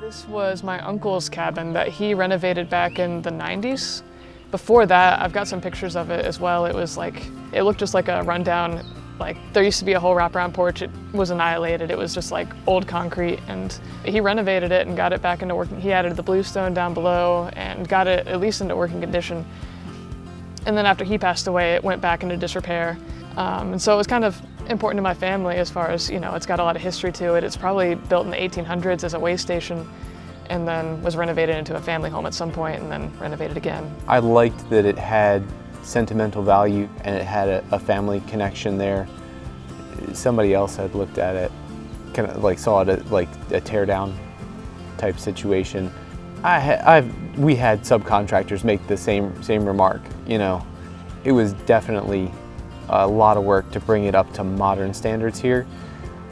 This was my uncle's cabin that he renovated back in the 90s. Before that, I've got some pictures of it as well. It looked just like a rundown, like there used to be a whole wraparound porch. It was annihilated. It was just like old concrete, and he renovated it and got it back into working. He added the bluestone down below and got it at least into working condition. And then after he passed away, it went back into disrepair. And so it was kind of important to my family as far as, it's got a lot of history to it. It's probably built in the 1800s as a way station and then was renovated into a family home at some point and then renovated again. I liked that it had sentimental value and it had a family connection there. Somebody else had looked at it, kind of like saw it as like a tear down type situation. We had subcontractors make the same remark. It was definitely a lot of work to bring it up to modern standards here,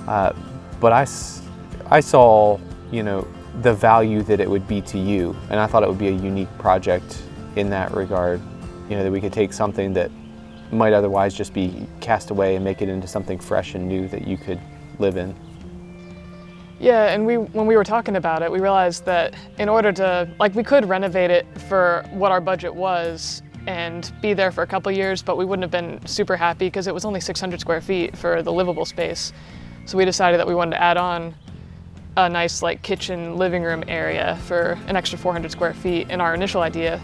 but I saw the value that it would be to you, and I thought it would be a unique project in that regard. That we could take something that might otherwise just be cast away and make it into something fresh and new that you could live in. Yeah, and when we were talking about it, we realized that in order to, we could renovate it for what our budget was and be there for a couple years, but we wouldn't have been super happy because it was only 600 square feet for the livable space. So we decided that we wanted to add on a nice kitchen, living room area for an extra 400 square feet. In our initial idea,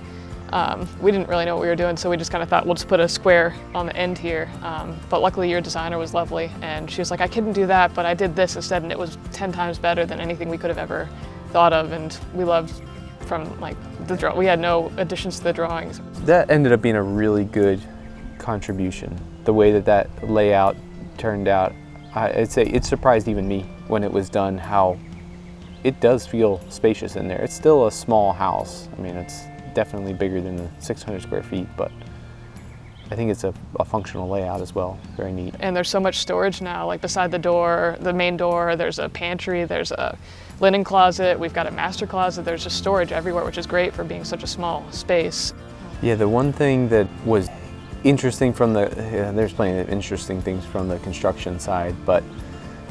we didn't really know what we were doing, so we just kind of thought we'll just put a square on the end here. But luckily your designer was lovely, and she was like, I couldn't do that, but I did this instead, and it was 10 times better than anything we could have ever thought of, and we loved from we had no additions to the drawings. That ended up being a really good contribution. The way that layout turned out, I'd say it surprised even me when it was done how it does feel spacious in there. It's still a small house. I mean, it's definitely bigger than the 600 square feet, but I think it's a functional layout as well. Very neat. And there's so much storage now, beside the door, the main door, there's a pantry, there's a linen closet, we've got a master closet, there's just storage everywhere, which is great for being such a small space. Yeah, the one thing that was interesting there's plenty of interesting things from the construction side, but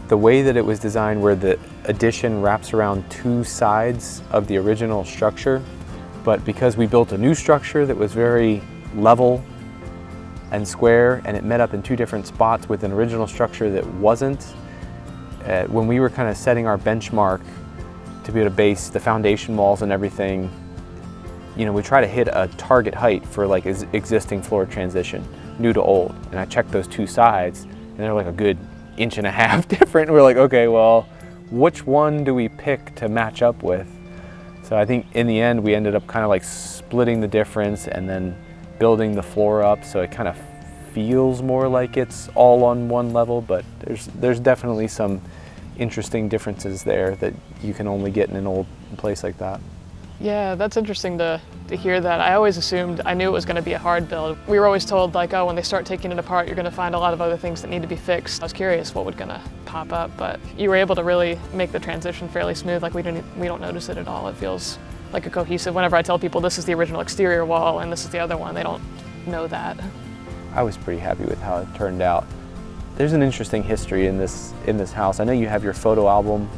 the way that it was designed where the addition wraps around two sides of the original structure, but because we built a new structure that was very level and square, and it met up in two different spots with an original structure that wasn't, when we were kind of setting our benchmark to be able to base the foundation walls and everything, we try to hit a target height for existing floor transition, new to old. And I checked those two sides, and they're a good 1.5 inches different. We're like, okay, well, which one do we pick to match up with? So I think in the end, we ended up kind of splitting the difference and then building the floor up so it kind of feels more like it's all on one level, but there's definitely some interesting differences there that you can only get in an old place like that. Yeah, that's interesting to hear that. I always assumed, I knew it was going to be a hard build. We were always told oh, when they start taking it apart, you're going to find a lot of other things that need to be fixed. I was curious what was going to pop up, but you were able to really make the transition fairly smooth. We don't notice it at all. It feels like a cohesive. Whenever I tell people this is the original exterior wall and this is the other one, they don't know that. I was pretty happy with how it turned out. There's an interesting history in this house. I know you have your photo album.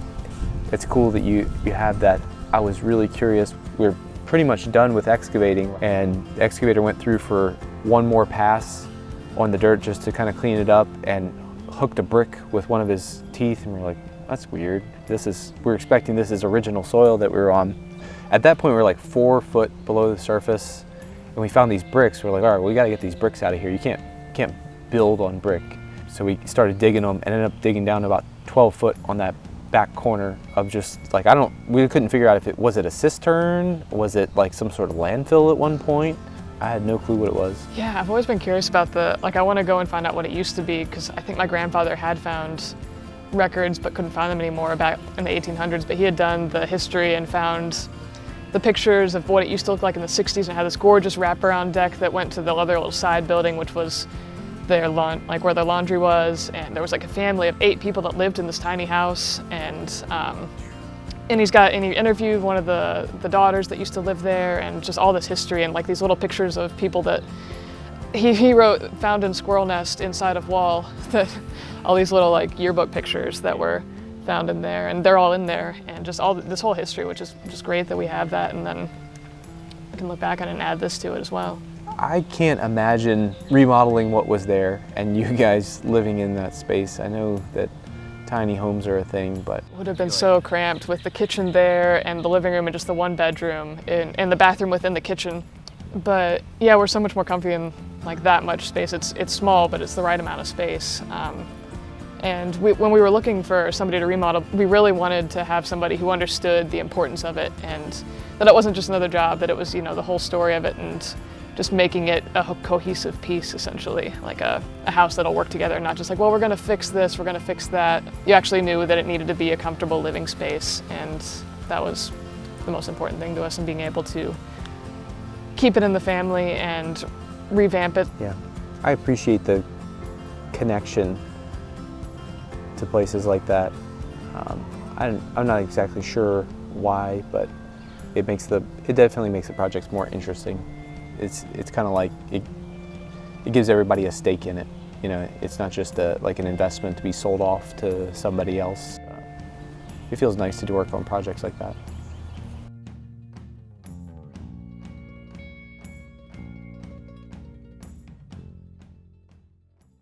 It's cool that you have that. I was really curious. We're pretty much done with excavating, and the excavator went through for one more pass on the dirt just to kind of clean it up and hooked a brick with one of his teeth, and we're like, that's weird. We're expecting this is original soil that we were on. At that point, we were 4 foot below the surface, and we found these bricks. We're like, all right, we got to get these bricks out of here. You can't build on brick. So we started digging them and ended up digging down about 12 foot on that back corner of just we couldn't figure out if was it a cistern? Was it some sort of landfill at one point? I had no clue what it was. Yeah, I've always been curious about I want to go and find out what it used to be, because I think my grandfather had found records but couldn't find them anymore back in the 1800s, but he had done the history and found the pictures of what it used to look like in the 60s, and had this gorgeous wraparound deck that went to the other little side building, which was their where their laundry was, and there was a family of 8 people that lived in this tiny house, and he interviewed one of the daughters that used to live there, and just all this history and these little pictures of people that he wrote found in squirrel nest inside of wall, that all these little yearbook pictures that were found in there, and they're all in there, and just this whole history, which is just great that we have that, and then we can look back on it and add this to it as well. I can't imagine remodeling what was there and you guys living in that space. I know that tiny homes are a thing, but It would have been so cramped with the kitchen there and the living room and just the one bedroom and the bathroom within the kitchen. But yeah, we're so much more comfy in like that much space. It's small, but it's the right amount of space. And when we were looking for somebody to remodel, we really wanted to have somebody who understood the importance of it, and that it wasn't just another job, that it was, you know, the whole story of it, and just making it a cohesive piece, essentially, like a house that'll work together, not just like, well, we're gonna fix this, we're gonna fix that. You actually knew that it needed to be a comfortable living space, and that was the most important thing to us, and being able to keep it in the family and revamp it. yeah, I appreciate the connection to places like that. I'm not exactly sure why, but it definitely makes the projects more interesting. It's kind of like it gives everybody a stake in it. You know, it's not just like an investment to be sold off to somebody else. It feels nice to work on projects like that.